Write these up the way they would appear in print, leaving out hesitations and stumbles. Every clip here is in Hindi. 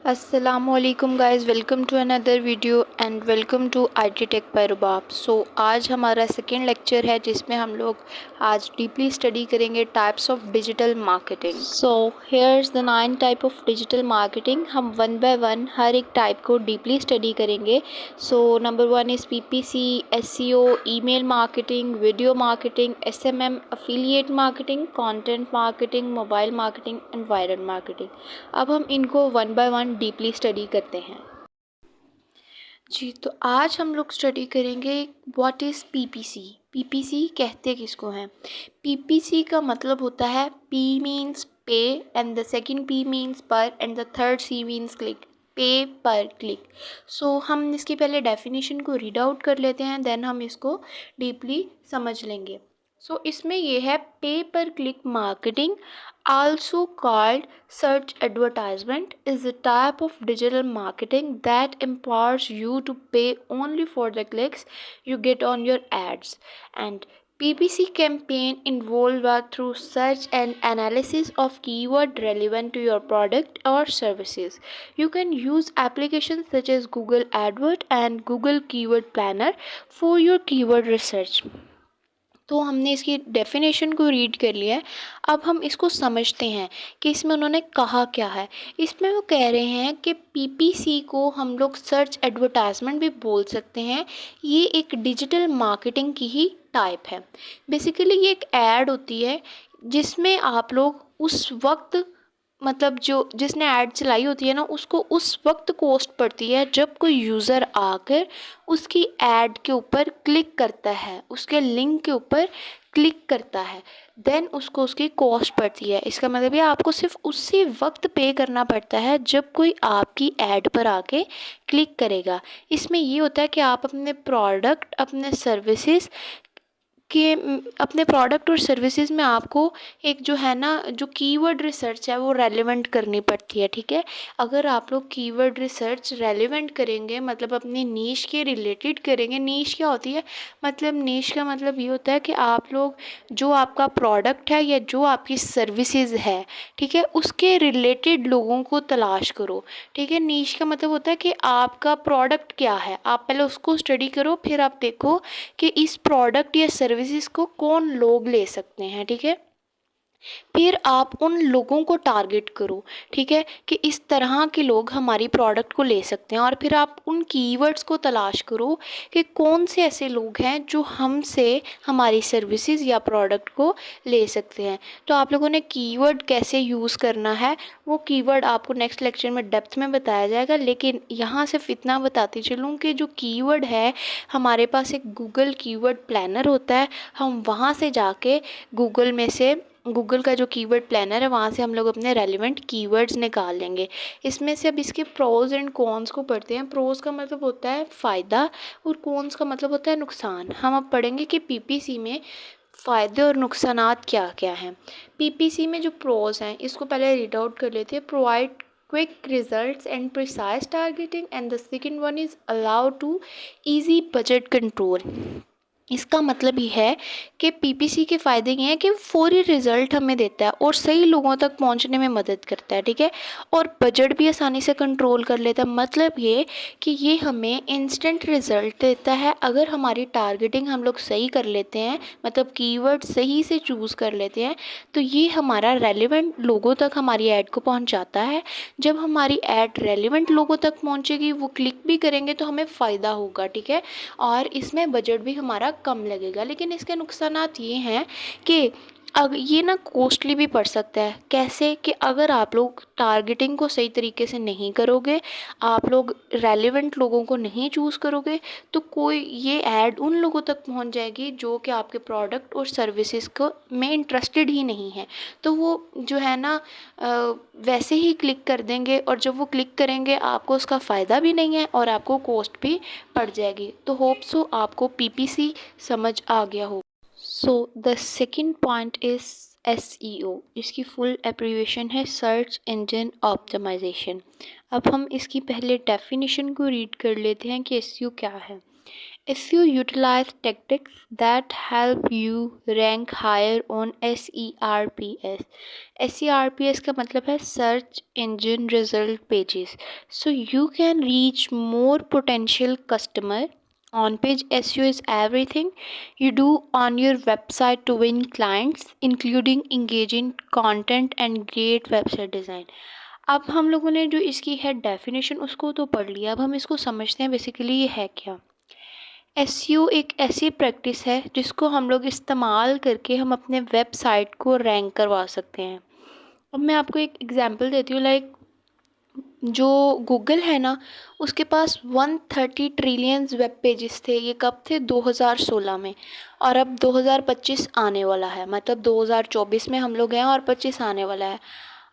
अस्सलामुअलैकुम guys, welcome to another video and welcome to IT tech by Rubab. आज हमारा सेकेंड लेक्चर है जिसमें हम लोग आज डीपली स्टडी करेंगे types of digital marketing. Here's the 9 type of digital marketing. हम वन बाय वन हर एक टाइप को डीपली स्टडी करेंगे। Number 1 is PPC, SEO, email marketing, video marketing, SMM, affiliate marketing, content marketing, mobile marketing and viral marketing. अब हम इनको one by one deeply study करते हैं। जी, तो आज हम लोग स्टडी करेंगे व्हाट इज़ पीपीसी। पीपीसी कहते किसको हैं? पीपीसी का मतलब होता है P means pay and the second P means per and the third C means click. Pay per click. हम इसकी पहले डेफिनेशन को रीड आउट कर लेते हैं, देन हम इसको डीपली समझ लेंगे। इसमें ये है पे per click marketing, also called search advertisement, is a type of digital marketing that empowers you to pay only for the clicks you get on your ads. And PPC campaign involve through search and analysis of keyword relevant to your product or services. You can use applications such as Google AdWords and Google Keyword Planner for your keyword research. तो हमने इसकी डेफिनेशन को रीड कर लिया है। अब हम इसको समझते हैं कि इसमें उन्होंने कहा क्या है। इसमें वो कह रहे हैं कि पीपीसी को हम लोग सर्च एडवर्टाइजमेंट भी बोल सकते हैं। ये एक डिजिटल मार्केटिंग की ही टाइप है। बेसिकली ये एक ऐड होती है जिसमें आप लोग उस वक्त मतलब जो जिसने ऐड चलाई होती है ना, उसको उस वक्त कॉस्ट पड़ती है जब कोई यूज़र आकर उसकी ऐड के ऊपर क्लिक करता है, उसके लिंक के ऊपर क्लिक करता है, देन उसको उसकी कॉस्ट पड़ती है। इसका मतलब ये आपको सिर्फ उसी वक्त पे करना पड़ता है जब कोई आपकी ऐड पर आके क्लिक करेगा। इसमें ये होता है कि आप अपने प्रोडक्ट, अपने सर्विसेज कि अपने प्रोडक्ट और सर्विसेज में आपको एक जो है ना, जो कीवर्ड रिसर्च है वो रेलेवेंट करनी पड़ती है। ठीक है, अगर आप लोग कीवर्ड रिसर्च रेलेवेंट करेंगे मतलब अपनी नीश के रिलेटेड करेंगे। नीश क्या होती है? मतलब नीश का मतलब ये होता है कि आप लोग जो आपका प्रोडक्ट है या जो आपकी सर्विसेज है, ठीक है, उसके रिलेटेड लोगों को तलाश करो। ठीक है, नीश का मतलब होता है कि आपका प्रोडक्ट क्या है, आप पहले उसको स्टडी करो, फिर आप देखो कि इस प्रोडक्ट या सर्विसेज को कौन लोग ले सकते हैं। ठीक है, फिर आप उन लोगों को टारगेट करो। ठीक है, कि इस तरह के लोग हमारी प्रोडक्ट को ले सकते हैं, और फिर आप उन कीवर्ड्स को तलाश करो कि कौन से ऐसे लोग हैं जो हमसे हमारी सर्विसेज या प्रोडक्ट को ले सकते हैं। तो आप लोगों ने कीवर्ड कैसे यूज़ करना है वो कीवर्ड आपको नेक्स्ट लेक्चर में डेप्थ में बताया जाएगा, लेकिन यहाँ सिर्फ इतना बताती चलूँ कि जो कीवर्ड है, हमारे पास एक गूगल कीवर्ड प्लानर होता है। हम वहाँ से जाके गूगल में से गूगल का जो कीवर्ड प्लानर है वहाँ से हम लोग अपने रेलिवेंट कीवर्ड्स निकाल लेंगे। इसमें से अब इसके प्रोज एंड कॉन्स को पढ़ते हैं। प्रोज का मतलब होता है फ़ायदा और कॉन्स का मतलब होता है नुकसान। हम अब पढ़ेंगे कि पीपीसी में फ़ायदे और नुकसानात क्या क्या हैं। पीपीसी में जो प्रोज हैं इसको पहले रीड आउट कर लेते हैं। Provide quick results and precise targeting and the second one is allow to easy budget control. इसका मतलब ये है कि पीपीसी के फ़ायदे ये हैं कि फौरी रिज़ल्ट हमें देता है और सही लोगों तक पहुंचने में मदद करता है। ठीक है, और बजट भी आसानी से कंट्रोल कर लेता है। मतलब ये कि ये हमें इंस्टेंट रिज़ल्ट देता है अगर हमारी टारगेटिंग हम लोग सही कर लेते हैं, मतलब कीवर्ड सही से चूज़ कर लेते हैं, तो ये हमारा रेलिवेंट लोगों तक हमारी ऐड को पहुँचाता है। जब हमारी ऐड रेलिवेंट लोगों तक पहुँचेगी, वो क्लिक भी करेंगे तो हमें फ़ायदा होगा। ठीक है, और इसमें बजट भी हमारा कम लगेगा। लेकिन इसके नुकसानात ये हैं कि अब ये ना कॉस्टली भी पड़ सकता है। कैसे? कि अगर आप लोग टारगेटिंग को सही तरीके से नहीं करोगे, आप लोग रेलेवेंट लोगों को नहीं चूज़ करोगे, तो कोई ये ऐड उन लोगों तक पहुंच जाएगी जो कि आपके प्रोडक्ट और सर्विसेज को में इंटरेस्टेड ही नहीं है। तो वो जो है ना वैसे ही क्लिक कर देंगे, और जब वो क्लिक करेंगे आपको उसका फ़ायदा भी नहीं है और आपको कॉस्ट भी पड़ जाएगी। तो होप सो आपको पीपीसी समझ आ गया हो। The second point is SEO. इसकी फुल एब्रीविएशन है सर्च इंजन ऑप्टिमाइजेशन। अब हम इसकी पहले डेफिनेशन को रीड कर लेते हैं कि एसईओ क्या है। SEO utilize tactics that help you rank higher on SERPs. SERPs का मतलब है Search Engine Result Pages. So you can reach more potential customer. On-page SEO is everything you do on your website to win clients, including engaging content and great website design. अब हम लोगों ने जो इसकी है डेफिनेशन उसको तो पढ़ लिया, अब हम इसको समझते हैं बेसिकली ये है क्या। एसईओ एक ऐसी प्रैक्टिस है जिसको हम लोग इस्तेमाल करके हम अपने वेबसाइट को रैंक करवा सकते हैं। अब मैं आपको एक एग्जांपल देती हूँ, लाइक जो गूगल है ना, उसके पास 130 ट्रिलियन वेब पेजेस थे। ये कब थे? 2016 में। और अब 2025 आने वाला है, मतलब 2024 में हम लोग हैं और 25 आने वाला है।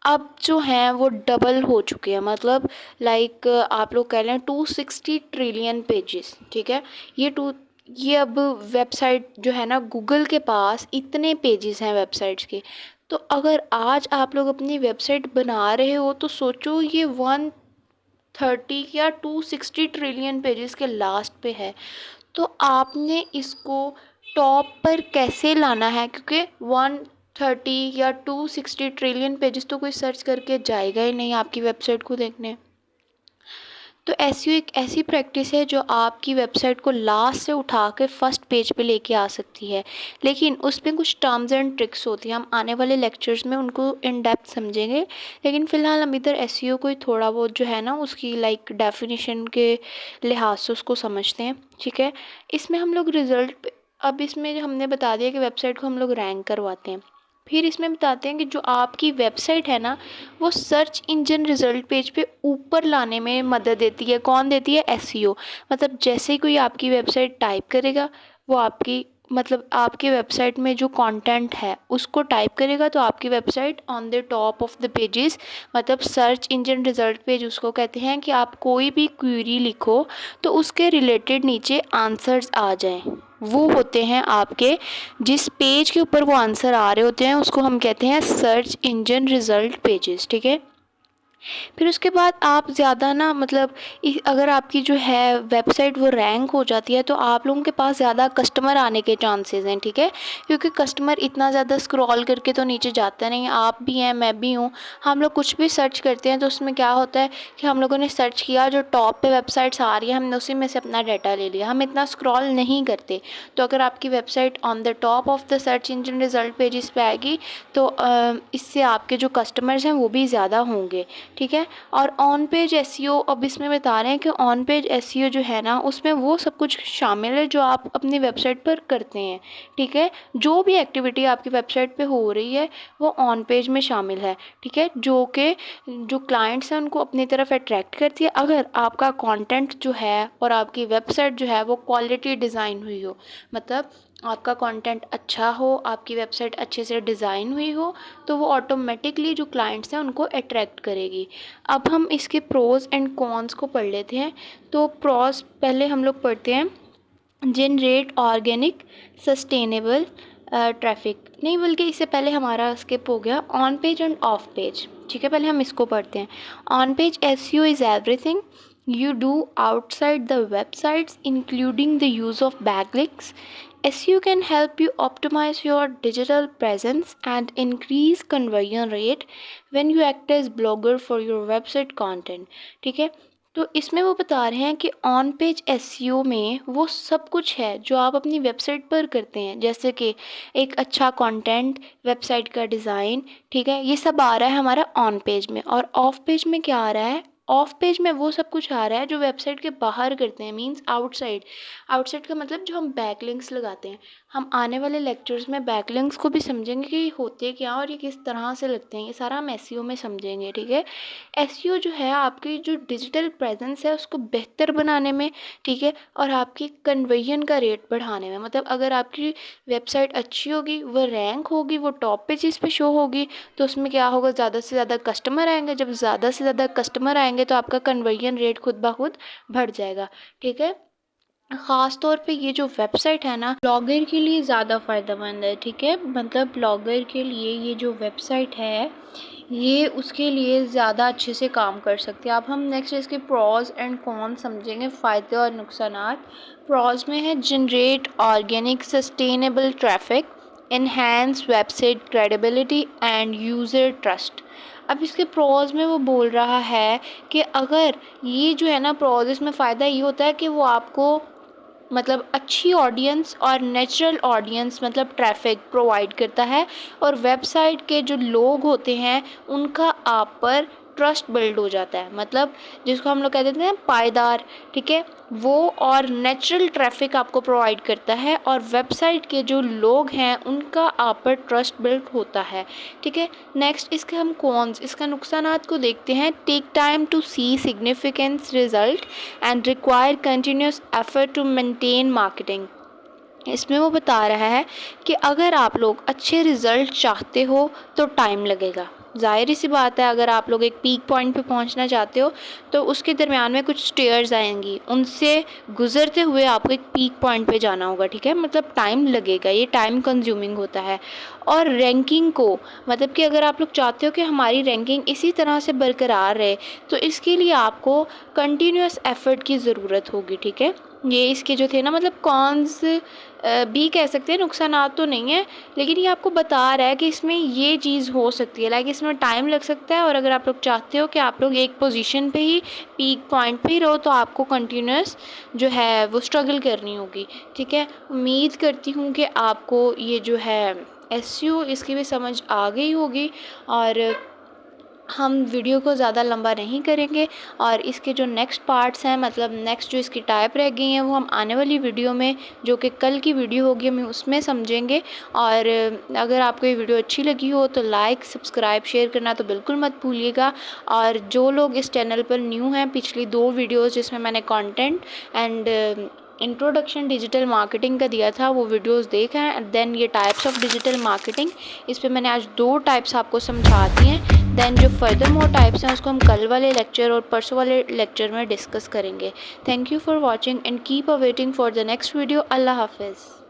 अब जो हैं वो डबल हो चुके हैं, मतलब लाइक आप लोग कह लें 260 ट्रिलियन पेजेस, ठीक है। ये अब वेबसाइट जो है ना, गूगल के पास इतने पेजेस हैं वेबसाइट्स के। तो अगर आज आप लोग अपनी वेबसाइट बना रहे हो तो सोचो ये 130 या 260 ट्रिलियन पेजेस के लास्ट पे है, तो आपने इसको टॉप पर कैसे लाना है, क्योंकि 130 या 260 ट्रिलियन पेजेस तो कोई सर्च करके जाएगा ही नहीं आपकी वेबसाइट को देखने। तो एसईओ एक ऐसी प्रैक्टिस है जो आपकी वेबसाइट को लास्ट से उठा के फर्स्ट पेज पे लेके आ सकती है, लेकिन उसमें कुछ टर्म्स एंड ट्रिक्स होती हैं। हम आने वाले लेक्चर्स में उनको इन डेप्थ समझेंगे, लेकिन फ़िलहाल हम इधर एसईओ को थोड़ा बहुत जो है ना उसकी लाइक डेफिनेशन के लिहाज से उसको समझते हैं, ठीक है। इसमें हम लोग अब इसमें हमने बता दिया कि वेबसाइट को हम लोग रैंक करवाते हैं। फिर इसमें बताते हैं कि जो आपकी वेबसाइट है ना, वो सर्च इंजन रिज़ल्ट पेज पे ऊपर लाने में मदद देती है। कौन देती है? एसईओ। मतलब जैसे ही कोई आपकी वेबसाइट टाइप करेगा, वो आपकी वेबसाइट में जो कंटेंट है उसको टाइप करेगा, तो आपकी website on the top of the pages, मतलब सर्च इंजन रिज़ल्ट पेज उसको कहते हैं कि आप कोई भी क्वेरी लिखो तो उसके रिलेटेड नीचे आंसर्स आ जाएं। वो होते हैं आपके जिस पेज के ऊपर वो आंसर आ रहे होते हैं उसको हम कहते हैं सर्च इंजन रिज़ल्ट पेजेस, ठीक है। फिर उसके बाद आप ज़्यादा ना मतलब अगर आपकी जो है वेबसाइट वो रैंक हो जाती है तो आप लोगों के पास ज़्यादा कस्टमर आने के चांसेस हैं, ठीक है। क्योंकि कस्टमर इतना ज़्यादा स्क्रॉल करके तो नीचे जाता नहीं, आप भी हैं मैं भी हूँ। हम लोग कुछ भी सर्च करते हैं तो उसमें क्या होता है कि हम लोगों ने सर्च किया, जो टॉप पे वेबसाइट्स आ रही है हमने उसी में से अपना डाटा ले लिया, हम इतना स्क्रॉल नहीं करते। तो अगर आपकी website on the top of the search engine result pages पे आएगी तो इससे आपके जो कस्टमर्स हैं वो भी ज़्यादा होंगे, ठीक है। और ऑन पेज एसईओ, अब इसमें बता रहे हैं कि ऑन पेज एसईओ जो है ना उसमें वो सब कुछ शामिल है जो आप अपनी वेबसाइट पर करते हैं, ठीक है। जो भी एक्टिविटी आपकी वेबसाइट पे हो रही है वो ऑन पेज में शामिल है, ठीक है, जो क्लाइंट्स हैं उनको अपनी तरफ अट्रैक्ट करती है। अगर आपका कंटेंट जो है और आपकी वेबसाइट जो है वो क्वालिटी डिज़ाइन हुई हो, मतलब आपका कंटेंट अच्छा हो, आपकी वेबसाइट अच्छे से डिज़ाइन हुई हो, तो वो ऑटोमेटिकली जो क्लाइंट्स हैं उनको अट्रैक्ट करेगी। अब हम इसके प्रोज एंड कॉन्स को पढ़ लेते हैं। तो प्रोज पहले हम लोग पढ़ते हैं, जनरेट ऑर्गेनिक सस्टेनेबल ट्रैफिक, नहीं बल्कि इससे पहले हमारा स्किप हो गया on page end of page, ठीक है। पहले हम इसको पढ़ते हैं। On page SEO is everything you do outside the websites, including the use of backlinks. SEO can help you optimize your digital presence and increase conversion rate when you act as blogger for your website content, ठीक है। तो इसमें वो बता रहे हैं कि ऑन पेज एसईओ में वो सब कुछ है जो आप अपनी वेबसाइट पर करते हैं, जैसे कि एक अच्छा कंटेंट, वेबसाइट का डिज़ाइन, ठीक है, ये सब आ रहा है हमारा ऑन पेज में। और ऑफ पेज में क्या आ रहा है? ऑफ पेज में वो सब कुछ आ रहा है जो वेबसाइट के बाहर करते हैं, मींस आउटसाइड। आउटसाइड का मतलब जो हम बैकलिंक्स लगाते हैं। हम आने वाले लेक्चर्स में बैकलिंक्स को भी समझेंगे कि होते क्या और ये किस तरह से लगते हैं, ये सारा हम एसईओ में समझेंगे, ठीक है। एसईओ जो है आपकी जो डिजिटल प्रेजेंस है उसको बेहतर बनाने में, ठीक है, और आपकी कन्वर्जन का रेट बढ़ाने में। मतलब अगर आपकी वेबसाइट अच्छी होगी, वो रैंक होगी, वो टॉप पेजेस पे शो होगी, तो उसमें क्या होगा, ज़्यादा से ज़्यादा कस्टमर आएंगे। जब ज़्यादा से ज़्यादा कस्टमर आएंगे तो आपका कन्वर्जन रेट खुद ब खुद बढ़ जाएगा, ठीक है। ख़ास तौर पे ये जो वेबसाइट है ना, ब्लॉगर के लिए ज़्यादा फ़ायदेमंद है, ठीक है। मतलब ब्लॉगर के लिए ये जो वेबसाइट है ये उसके लिए ज़्यादा अच्छे से काम कर सकते हैं। अब हम नेक्स्ट इसके प्रॉज एंड कॉन समझेंगे, फ़ायदे और नुकसानात। प्रॉज में है generate organic sustainable traffic, enhance website credibility end user trust. अब इसके प्रॉज में वो बोल रहा है कि अगर ये जो है ना प्रॉज, इसमें फ़ायदा ये होता है कि वो आपको मतलब अच्छी ऑडियंस और नेचुरल ऑडियंस मतलब ट्रैफिक प्रोवाइड करता है, और वेबसाइट के जो लोग होते हैं उनका आप पर ट्रस्ट बिल्ड हो जाता है, मतलब जिसको हम लोग कह देते हैं पायदार, ठीक है वो। और नेचुरल ट्रैफिक आपको प्रोवाइड करता है और वेबसाइट के जो लोग हैं उनका आप पर ट्रस्ट बिल्ड होता है, ठीक है। नेक्स्ट इसके हम कॉन्स, इसका नुकसानात को देखते हैं। Take time to see significance result and require continuous effort to maintain marketing. इसमें वो बता रहा है कि अगर आप लोग अच्छे रिज़ल्ट चाहते हो तो टाइम लगेगा। ज़ाहिर सी बात है, अगर आप लोग एक पीक पॉइंट पे पहुंचना चाहते हो तो उसके दरमियान में कुछ स्टेयर्स आएंगी, उनसे गुज़रते हुए आपको एक पीक पॉइंट पे जाना होगा, ठीक है। मतलब टाइम लगेगा, ये टाइम कंज्यूमिंग होता है। और रैंकिंग को, मतलब कि अगर आप लोग चाहते हो कि हमारी रैंकिंग इसी तरह से बरकरार रहे तो इसके लिए आपको कंटिन्यूस एफ़र्ट की ज़रूरत होगी, ठीक है। ये इसके जो थे ना मतलब कॉन्स भी कह सकते हैं, नुकसानात तो नहीं है, लेकिन ये आपको बता रहा है कि इसमें ये चीज़ हो सकती है, लाइक इसमें टाइम लग सकता है। और अगर आप लोग चाहते हो कि आप लोग एक पोजीशन पे ही पीक पॉइंट पे ही रहो तो आपको कंटिन्यूस जो है वो स्ट्रगल करनी होगी, ठीक है। उम्मीद करती हूँ कि आपको ये जो है एसईओ इसकी भी समझ आ गई होगी, और हम वीडियो को ज़्यादा लंबा नहीं करेंगे। और इसके जो नेक्स्ट पार्ट्स हैं, मतलब नेक्स्ट जो इसकी टाइप रह गई हैं, वो हम आने वाली वीडियो में, जो कि कल की वीडियो होगी, हमें उसमें समझेंगे। और अगर आपको ये वीडियो अच्छी लगी हो तो लाइक सब्सक्राइब शेयर करना तो बिल्कुल मत भूलिएगा। और जो लोग इस चैनल पर न्यू हैं, पिछली 2 वीडियोज़ जिसमें मैंने content and introduction digital marketing का दिया था वो वीडियोस देखें। एंड देन ये टाइप्स ऑफ डिजिटल मार्केटिंग, इस पे मैंने आज 2 टाइप्स आपको समझा दी हैं। देन जो फर्दर मोर टाइप्स हैं उसको हम कल वाले लेक्चर और परसों वाले लेक्चर में डिस्कस करेंगे। Thank you for watching and keep awaiting for the next video. अल्लाह हाफिज़।